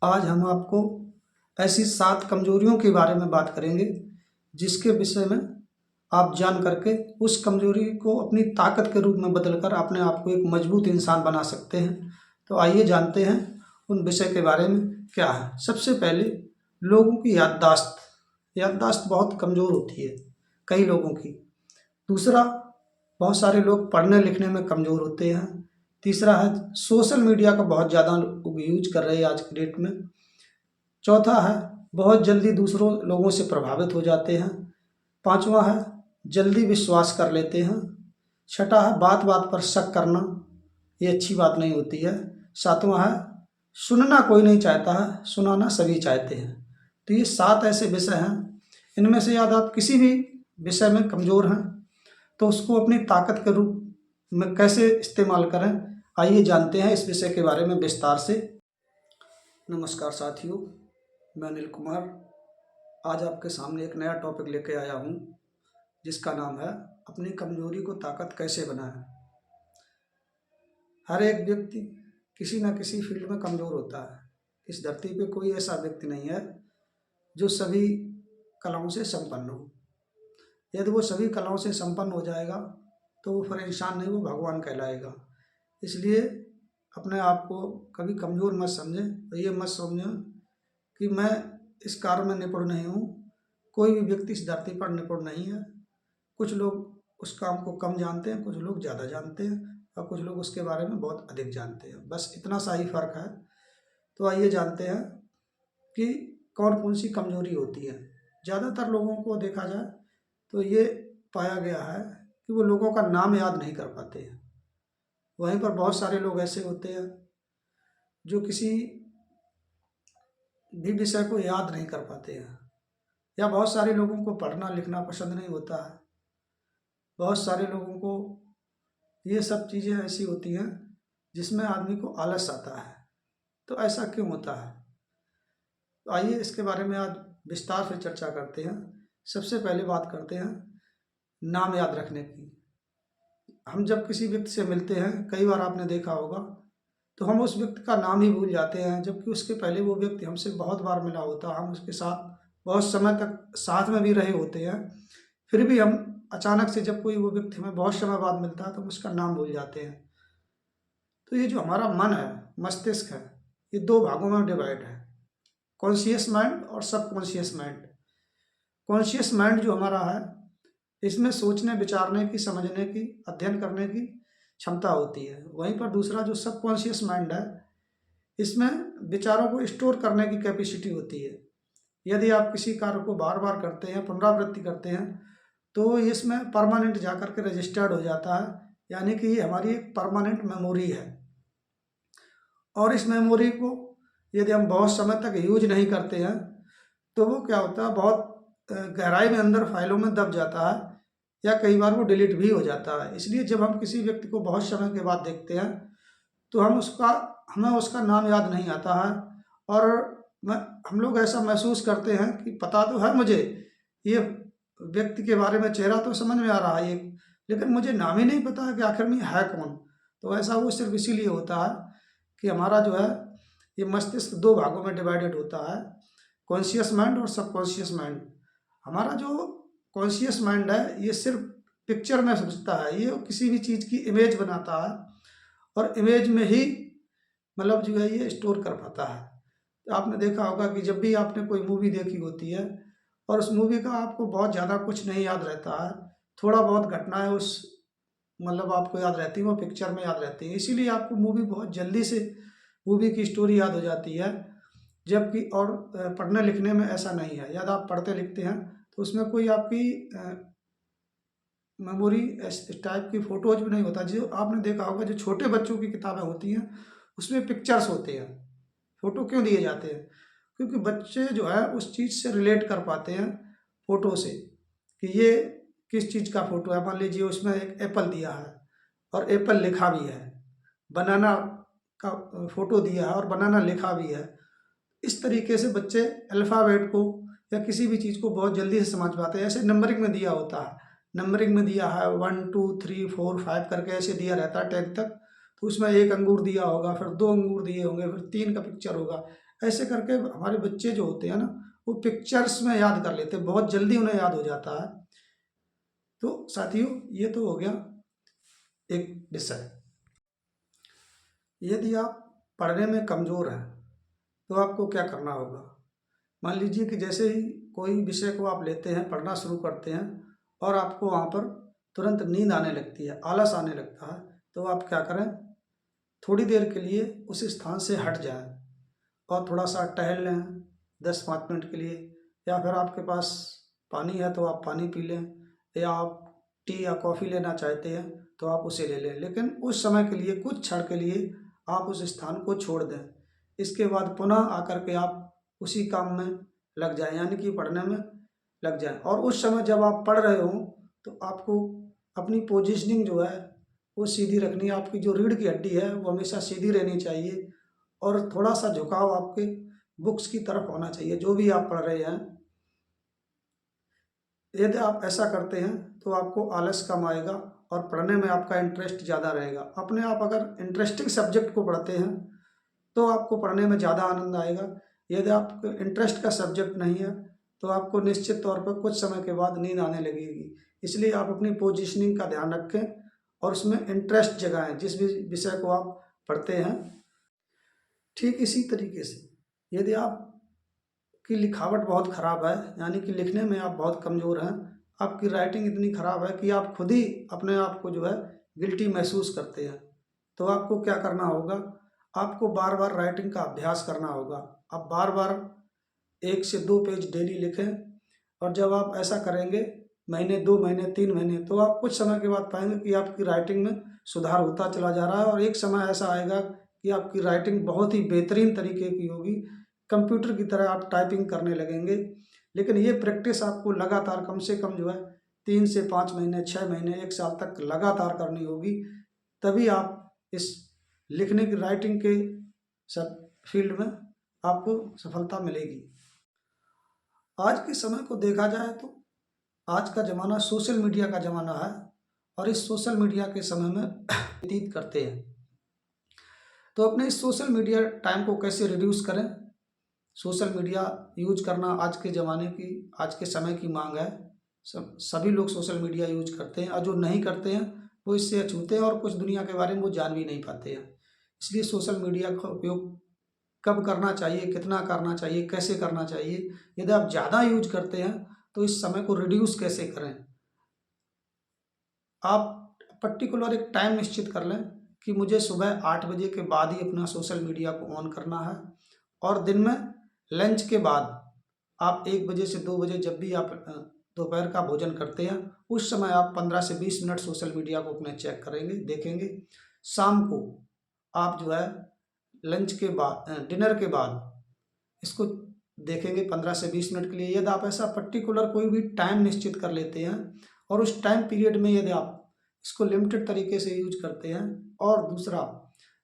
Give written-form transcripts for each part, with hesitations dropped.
आज हम आपको ऐसी 7 कमजोरियों के बारे में बात करेंगे जिसके विषय में आप जान करके उस कमजोरी को अपनी ताकत के रूप में बदलकर अपने आप को एक मजबूत इंसान बना सकते हैं। तो आइए जानते हैं उन विषय के बारे में क्या है। सबसे पहले लोगों की याददाश्त याददाश्त बहुत कमज़ोर होती है कई लोगों की। दूसरा, बहुत सारे लोग पढ़ने लिखने में कमज़ोर होते हैं। तीसरा है सोशल मीडिया का बहुत ज़्यादा लोग यूज कर रहे हैं आज की डेट में। चौथा है बहुत जल्दी दूसरों लोगों से प्रभावित हो जाते हैं। पांचवा है जल्दी विश्वास कर लेते हैं। छठा है बात बात पर शक करना, ये अच्छी बात नहीं होती है। सातवां है सुनना कोई नहीं चाहता है, सुनाना सभी चाहते हैं। तो ये 7 ऐसे विषय हैं। इनमें से यदि आप किसी भी विषय में कमज़ोर हैं तो उसको अपनी ताकत के रूप में कैसे इस्तेमाल करें, आइए जानते हैं इस विषय के बारे में विस्तार से। नमस्कार साथियों, मैं अनिल कुमार आज आपके सामने एक नया टॉपिक लेके आया हूँ जिसका नाम है अपनी कमजोरी को ताकत कैसे बनाएं। हर एक व्यक्ति किसी न किसी फील्ड में कमज़ोर होता है। इस धरती पे कोई ऐसा व्यक्ति नहीं है जो सभी कलाओं से संपन्न हो। यदि वो सभी कलाओं से संपन्न हो जाएगा तो वो फिर इंसान नहीं, वो भगवान कहलाएगा। इसलिए अपने आप को कभी कमज़ोर मत समझें और ये मत समझें कि मैं इस कार्य में निपुण नहीं हूँ। कोई भी व्यक्ति इस धरती पर निपुण नहीं है। कुछ लोग उस काम को कम जानते हैं, कुछ लोग ज़्यादा जानते हैं और कुछ लोग उसके बारे में बहुत अधिक जानते हैं। बस इतना सा ही फ़र्क है। तो आइए जानते हैं कि कौन कौन सी कमजोरी होती है। ज़्यादातर लोगों को देखा जाए तो ये पाया गया है कि वो लोगों का नाम याद नहीं कर पाते हैं। वहीं पर बहुत सारे लोग ऐसे होते हैं जो किसी भी विषय को याद नहीं कर पाते हैं, या बहुत सारे लोगों को पढ़ना लिखना पसंद नहीं होता है। बहुत सारे लोगों को ये सब चीज़ें ऐसी होती हैं जिसमें आदमी को आलस आता है। तो ऐसा क्यों होता है, तो आइए इसके बारे में आज विस्तार से चर्चा करते हैं। सबसे पहले बात करते हैं नाम याद रखने की। हम जब किसी व्यक्ति से मिलते हैं, कई बार आपने देखा होगा, तो हम उस व्यक्ति का नाम ही भूल जाते हैं, जबकि उसके पहले वो व्यक्ति हमसे बहुत बार मिला होता है। हम उसके साथ बहुत समय तक साथ में भी रहे होते हैं। फिर भी हम अचानक से जब कोई वो व्यक्ति हमें बहुत समय बाद मिलता है तो हम उसका नाम भूल जाते हैं। तो ये जो हमारा मन है, मस्तिष्क है, ये 2 भागों में डिवाइड है, कॉन्शियस माइंड और सबकॉन्शियस माइंड। कॉन्शियस माइंड जो हमारा है, इसमें सोचने विचारने की, समझने की, अध्ययन करने की क्षमता होती है। वहीं पर दूसरा जो सबकॉन्शियस माइंड है, इसमें विचारों को स्टोर करने की कैपेसिटी होती है। यदि आप किसी कार्य को बार बार करते हैं, पुनरावृत्ति करते हैं, तो इसमें परमानेंट जाकर के रजिस्टर्ड हो जाता है, यानी कि ये हमारी एक परमानेंट मेमोरी है। और इस मेमोरी को यदि हम बहुत समय तक यूज नहीं करते हैं तो वो क्या होता है, बहुत गहराई में अंदर फाइलों में दब जाता है, या कई बार वो डिलीट भी हो जाता है। इसलिए जब हम किसी व्यक्ति को बहुत समय के बाद देखते हैं तो हमें उसका नाम याद नहीं आता है, और हम लोग ऐसा महसूस करते हैं कि पता तो है मुझे, ये व्यक्ति के बारे में चेहरा तो समझ में आ रहा है ये, लेकिन मुझे नाम ही नहीं पता है कि आखिर में है कौन। तो ऐसा वो सिर्फ इसीलिए होता है कि हमारा जो है ये मस्तिष्क 2 भागों में डिवाइडेड होता है, कॉन्शियस माइंड और सबकॉन्शियस माइंड। हमारा जो कॉन्शियस माइंड है ये सिर्फ पिक्चर में सोचता है, ये किसी भी चीज़ की इमेज बनाता है और इमेज में ही मतलब जो है ये स्टोर कर पाता है। तो आपने देखा होगा कि जब भी आपने कोई मूवी देखी होती है और उस मूवी का आपको बहुत ज़्यादा कुछ नहीं याद रहता है, थोड़ा बहुत घटनाएं उस मतलब आपको याद रहती है, वो पिक्चर में याद रहती है। इसीलिए आपको मूवी बहुत जल्दी से मूवी की स्टोरी याद हो जाती है। जबकि और पढ़ने लिखने में ऐसा नहीं है। यदि आप पढ़ते लिखते हैं तो उसमें कोई आपकी मेमोरी इस टाइप की फ़ोटोज भी नहीं होता। जो आपने देखा होगा जो छोटे बच्चों की किताबें होती हैं उसमें पिक्चर्स होते हैं। फ़ोटो क्यों दिए जाते हैं, क्योंकि बच्चे जो है उस चीज़ से रिलेट कर पाते हैं फ़ोटो से कि ये किस चीज़ का फ़ोटो है। मान लीजिए उसमें एक एप्पल दिया है और एप्पल लिखा भी है, बनाना का फ़ोटो दिया है और बनाना लिखा भी है। इस तरीके से बच्चे अल्फ़ाबेट को या किसी भी चीज़ को बहुत जल्दी से समझ पाते हैं। ऐसे नंबरिंग में दिया होता है, नंबरिंग में दिया है 1 2 3 4 5 करके ऐसे दिया रहता है 10 तक। तो उसमें 1 अंगूर दिया होगा, फिर 2 अंगूर दिए होंगे, फिर 3 का पिक्चर होगा। ऐसे करके हमारे बच्चे जो होते हैं ना, वो पिक्चर्स में याद कर लेते हैं, बहुत जल्दी उन्हें याद हो जाता है। तो साथियों, ये तो हो गया एक विषय। यदि आप पढ़ने में कमज़ोर हैं तो आपको क्या करना होगा। मान लीजिए कि जैसे ही कोई विषय को आप लेते हैं, पढ़ना शुरू करते हैं और आपको वहाँ पर तुरंत नींद आने लगती है, आलस आने लगता है, तो आप क्या करें, थोड़ी देर के लिए उस स्थान से हट जाएं और थोड़ा सा टहल लें 10-5 मिनट के लिए। या फिर आपके पास पानी है तो आप पानी पी लें, या आप टी या कॉफ़ी लेना चाहते हैं तो आप उसे ले लें, लेकिन उस समय के लिए, कुछ क्षण के लिए आप उस स्थान को छोड़ दें। इसके बाद पुनः आकर के आप उसी काम में लग जाएं, यानी कि पढ़ने में लग जाएं। और उस समय जब आप पढ़ रहे हों तो आपको अपनी पोजीशनिंग जो है वो सीधी रखनी है। आपकी जो रीढ़ की हड्डी है वो हमेशा सीधी रहनी चाहिए और थोड़ा सा झुकाव आपके बुक्स की तरफ होना चाहिए, जो भी आप पढ़ रहे हैं। यदि आप ऐसा करते हैं तो आपको आलस कम आएगा और पढ़ने में आपका इंटरेस्ट ज़्यादा रहेगा। अपने आप अगर इंटरेस्टिंग सब्जेक्ट को पढ़ते हैं तो आपको पढ़ने में ज़्यादा आनंद आएगा। यदि आपको इंटरेस्ट का सब्जेक्ट नहीं है तो आपको निश्चित तौर पर कुछ समय के बाद नींद आने लगेगी। इसलिए आप अपनी पोजीशनिंग का ध्यान रखें और उसमें इंटरेस्ट जगाएं जिस भी विषय को आप पढ़ते हैं। ठीक इसी तरीके से यदि आपकी लिखावट बहुत ख़राब है, यानी कि लिखने में आप बहुत कमज़ोर हैं, आपकी राइटिंग इतनी ख़राब है कि आप खुद ही अपने आप को जो है गिल्टी महसूस करते हैं, तो आपको क्या करना होगा, आपको बार बार राइटिंग का अभ्यास करना होगा। आप बार बार 1 से 2 पेज डेली लिखें और जब आप ऐसा करेंगे महीने, 2 महीने, 3 महीने, तो आप कुछ समय के बाद पाएंगे कि आपकी राइटिंग में सुधार होता चला जा रहा है और एक समय ऐसा आएगा कि आपकी राइटिंग बहुत ही बेहतरीन तरीके की होगी, कंप्यूटर की तरह आप टाइपिंग करने लगेंगे। लेकिन ये प्रैक्टिस आपको लगातार कम से कम जो है 3 से 5 महीने, 6 महीने, 1 साल तक लगातार करनी होगी, तभी आप इस लिखने की, राइटिंग के सब फील्ड में आपको सफलता मिलेगी। आज के समय को देखा जाए तो आज का ज़माना सोशल मीडिया का ज़माना है और इस सोशल मीडिया के समय में व्यतीत करते हैं। तो अपने इस सोशल मीडिया टाइम को कैसे रिड्यूस करें। सोशल मीडिया यूज करना आज के ज़माने की, आज के समय की मांग है। सभी लोग सोशल मीडिया यूज करते हैं और जो नहीं करते हैं वो इससे अछूते हैं और कुछ दुनिया के बारे में वो जान भी नहीं पाते हैं। इसलिए सोशल मीडिया का उपयोग कब करना चाहिए, कितना करना चाहिए, कैसे करना चाहिए, यदि आप ज़्यादा यूज करते हैं तो इस समय को रिड्यूस कैसे करें। आप पर्टिकुलर एक टाइम निश्चित कर लें कि मुझे सुबह 8 बजे के बाद ही अपना सोशल मीडिया को ऑन करना है और दिन में लंच के बाद आप 1 बजे से 2 बजे जब भी आप दोपहर का भोजन करते हैं उस समय आप 15 से 20 मिनट सोशल मीडिया को अपने चेक करेंगे, देखेंगे। शाम को आप जो है लंच के बाद, डिनर के बाद इसको देखेंगे 15 से 20 मिनट के लिए। यदि आप ऐसा पर्टिकुलर कोई भी टाइम निश्चित कर लेते हैं और उस टाइम पीरियड में यदि आप इसको लिमिटेड तरीके से यूज करते हैं। और दूसरा,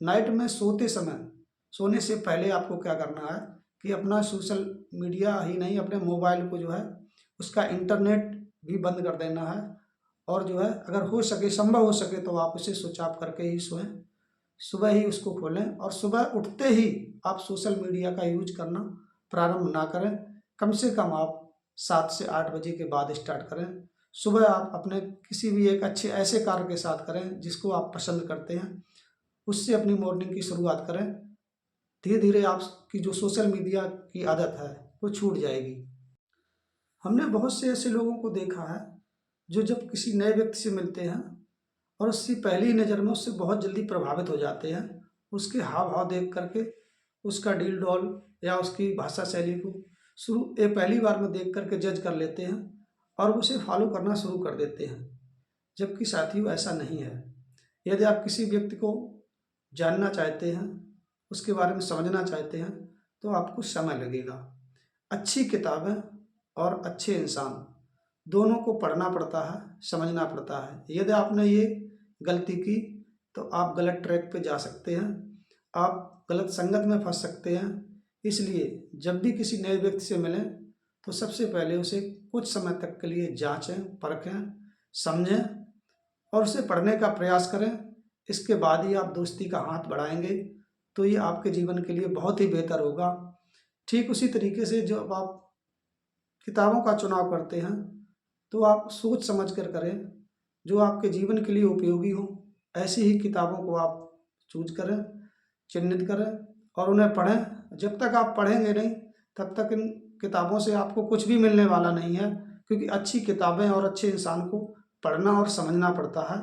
नाइट में सोते समय, सोने से पहले आपको क्या करना है कि अपना सोशल मीडिया ही नहीं, अपने मोबाइल को जो है उसका इंटरनेट भी बंद कर देना है और जो है अगर हो सके, संभव हो सके तो आप उसे स्विच ऑफ करके ही सोएं। सुबह ही उसको खोलें और सुबह उठते ही आप सोशल मीडिया का यूज करना प्रारंभ ना करें। कम से कम आप 7 से 8 बजे के बाद स्टार्ट करें। सुबह आप अपने किसी भी एक अच्छे ऐसे कार्य के साथ करें जिसको आप पसंद करते हैं, उससे अपनी मॉर्निंग की शुरुआत करें। धीरे धीरे आपकी जो सोशल मीडिया की आदत है वो छूट जाएगी। हमने बहुत से ऐसे लोगों को देखा है जो जब किसी नए व्यक्ति से मिलते हैं और उसकी पहली नज़र में उससे बहुत जल्दी प्रभावित हो जाते हैं। उसके हाव भाव देख करके, उसका डील डॉल या उसकी भाषा शैली को पहली बार में देख करके जज कर लेते हैं और उसे फॉलो करना शुरू कर देते हैं, जबकि साथियों ऐसा नहीं है। यदि आप किसी व्यक्ति को जानना चाहते हैं, उसके बारे में समझना चाहते हैं, तो आपको समय लगेगा। अच्छी किताबें और अच्छे इंसान दोनों को पढ़ना पड़ता है, समझना पड़ता है। यदि आपने ये गलती की तो आप गलत ट्रैक पे जा सकते हैं, आप गलत संगत में फंस सकते हैं। इसलिए जब भी किसी नए व्यक्ति से मिलें तो सबसे पहले उसे कुछ समय तक के लिए जांचें, परखें, समझें और उसे पढ़ने का प्रयास करें। इसके बाद ही आप दोस्ती का हाथ बढ़ाएंगे तो ये आपके जीवन के लिए बहुत ही बेहतर होगा। ठीक उसी तरीके से जब आप किताबों का चुनाव करते हैं तो आप सोच समझ कर करें, जो आपके जीवन के लिए उपयोगी हो ऐसी ही किताबों को आप चूज करें, चिन्हित करें और उन्हें पढ़ें। जब तक आप पढ़ेंगे नहीं तब तक इन किताबों से आपको कुछ भी मिलने वाला नहीं है, क्योंकि अच्छी किताबें और अच्छे इंसान को पढ़ना और समझना पड़ता है।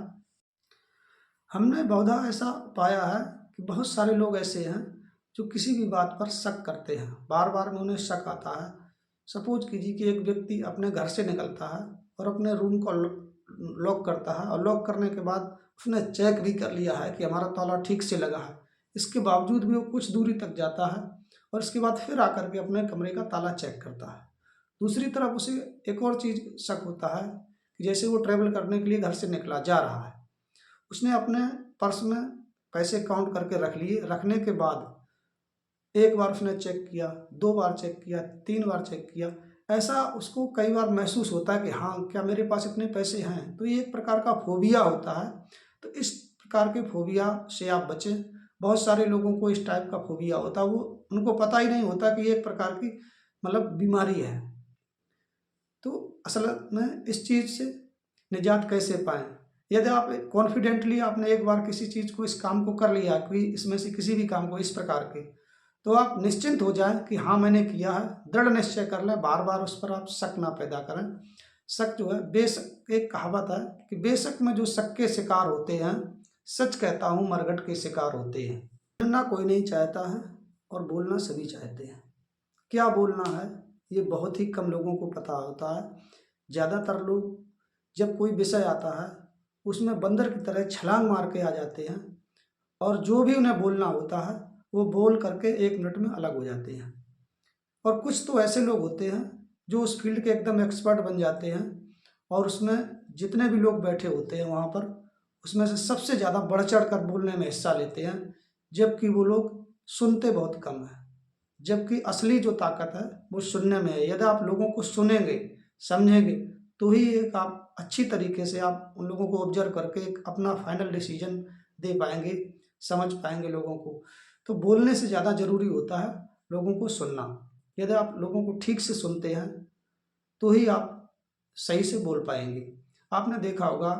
हमने बहुधा ऐसा पाया है कि बहुत सारे लोग ऐसे हैं जो किसी भी बात पर शक करते हैं, बार बार में उन्हें शक आता है। सपोज कीजिए कि एक व्यक्ति अपने घर से निकलता है और अपने रूम को लॉक करता है, और लॉक करने के बाद उसने चेक भी कर लिया है कि हमारा ताला ठीक से लगा है। इसके बावजूद भी वो कुछ दूरी तक जाता है और इसके बाद फिर आकर के अपने कमरे का ताला चेक करता है। दूसरी तरफ उसे एक और चीज़ शक होता है कि जैसे वो ट्रैवल करने के लिए घर से निकला जा रहा है, उसने अपने पर्स में पैसे काउंट करके रख लिए। रखने के बाद एक बार उसने चेक किया, 2 बार चेक किया, 3 बार चेक किया, ऐसा उसको कई बार महसूस होता है कि हाँ, क्या मेरे पास इतने पैसे हैं? तो ये एक प्रकार का फोबिया होता है। तो इस प्रकार के फोबिया से आप बचें। बहुत सारे लोगों को इस टाइप का फोबिया होता है, वो उनको पता ही नहीं होता कि ये एक प्रकार की मतलब बीमारी है। तो असल में इस चीज़ से निजात कैसे पाएँ? यदि आप कॉन्फिडेंटली आपने एक बार किसी चीज़ को, इस काम को कर लिया, कोई इसमें से किसी भी काम को इस प्रकार के, तो आप निश्चिंत हो जाएं कि हाँ मैंने किया है। दृढ़ निश्चय कर लें, बार बार उस पर आप शक ना पैदा करें। शक जो है बेशक, एक कहावत है कि बेशक में जो शक के शिकार होते हैं, सच कहता हूँ मरघट के शिकार होते हैं। बोलना कोई नहीं चाहता है और बोलना सभी चाहते हैं। क्या बोलना है ये बहुत ही कम लोगों को पता होता है। ज़्यादातर लोग जब कोई विषय आता है उसमें बंदर की तरह छलांग मार के आ जाते हैं, और जो भी उन्हें बोलना होता है वो बोल करके 1 मिनट में अलग हो जाते हैं। और कुछ तो ऐसे लोग होते हैं जो उस फील्ड के एकदम एक्सपर्ट बन जाते हैं, और उसमें जितने भी लोग बैठे होते हैं वहाँ पर, उसमें से सबसे ज़्यादा बढ़ चढ़ कर बोलने में हिस्सा लेते हैं, जबकि वो लोग सुनते बहुत कम हैं। जबकि असली जो ताकत है वो सुनने में है। यदि आप लोगों को सुनेंगे, समझेंगे, तो ही एक आप अच्छी तरीके से आप उन लोगों को ऑब्जर्व करके एक अपना फाइनल डिसीजन दे पाएंगे, समझ पाएंगे लोगों को। तो बोलने से ज़्यादा ज़रूरी होता है लोगों को सुनना। यदि आप लोगों को ठीक से सुनते हैं तो ही आप सही से बोल पाएंगे। आपने देखा होगा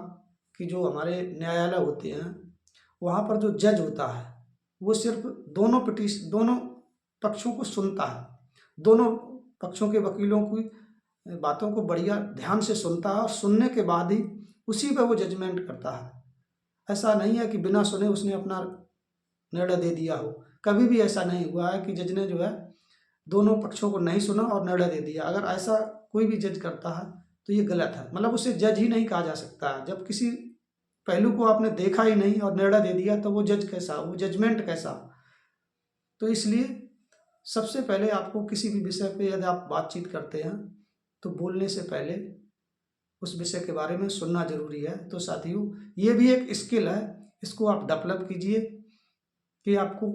कि जो हमारे न्यायालय होते हैं वहाँ पर जो जज होता है वो सिर्फ दोनों पक्षों को सुनता है, दोनों पक्षों के वकीलों की बातों को बढ़िया ध्यान से सुनता है, और सुनने के बाद ही उसी पर वो जजमेंट करता है। ऐसा नहीं है कि बिना सुने उसने अपना निर्णय दे दिया हो। कभी भी ऐसा नहीं हुआ है कि जज ने जो है दोनों पक्षों को नहीं सुना और निर्णय दे दिया। अगर ऐसा कोई भी जज करता है तो ये गलत है, मतलब उसे जज ही नहीं कहा जा सकता। जब किसी पहलू को आपने देखा ही नहीं और निर्णय दे दिया तो वो जज कैसा, वो जजमेंट कैसा? तो इसलिए सबसे पहले आपको किसी भी विषय पे यदि आप बातचीत करते हैं तो बोलने से पहले उस विषय के बारे में सुनना जरूरी है। तो साथियों, ये भी एक स्किल है, इसको आप डेवलप कीजिए कि आपको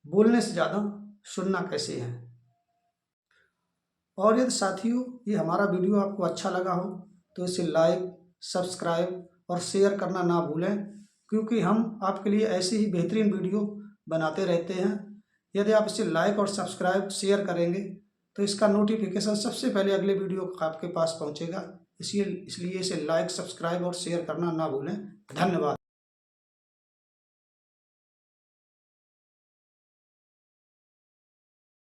बोलने से ज़्यादा सुनना कैसे है। और यदि साथियों ये हमारा वीडियो आपको अच्छा लगा हो तो इसे लाइक, सब्सक्राइब और शेयर करना ना भूलें, क्योंकि हम आपके लिए ऐसी ही बेहतरीन वीडियो बनाते रहते हैं। यदि आप इसे लाइक और सब्सक्राइब शेयर करेंगे तो इसका नोटिफिकेशन सबसे पहले अगले वीडियो आपके पास पहुंचेगा। इसलिए इसे लाइक, सब्सक्राइब और शेयर करना ना भूलें। धन्यवाद।